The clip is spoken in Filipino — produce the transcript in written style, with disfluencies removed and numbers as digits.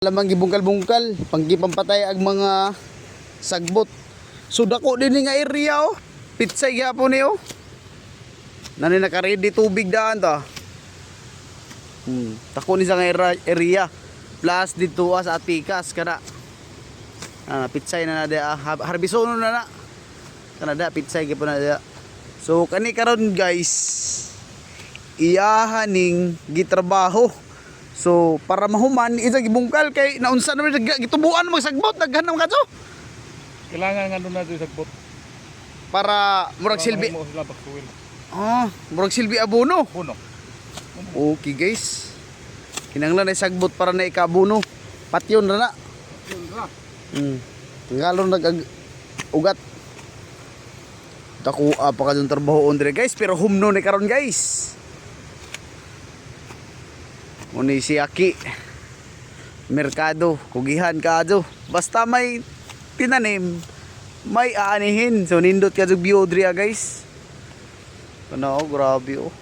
Lamang gibungkal-bungkal, panggipampatay ang mga sagbot. So dako din nga area oh. Pitsay gyapon ni oh. Nani naka-ready tubig daan ta. Tako ni sa nga area. Plus dito sa Atikas kana. Pitsay na dia harbisono na. Kana da pitsay gyapon na dia. So kani karon guys, iyahaning gitrabaho. So para mahuman isa gibungkal kay naunsa naman gitubuan magsagbot daghan naman kadto. Kailangan nga doon natin sagbot. Para murag silbi. Murag silbi abono. Abono. Okay guys. Kinahanglan na sagbot para na ikabono. Patyon ra na. Ngalon ugat. Dako pa kadung trabahoon dire guys, pero humno ni karon guys. Muni si Aki. Merkado, kugihan kadto. Basta may tinanim, may aanihin. So nindot kadto biodria guys. Ano, grabe oh.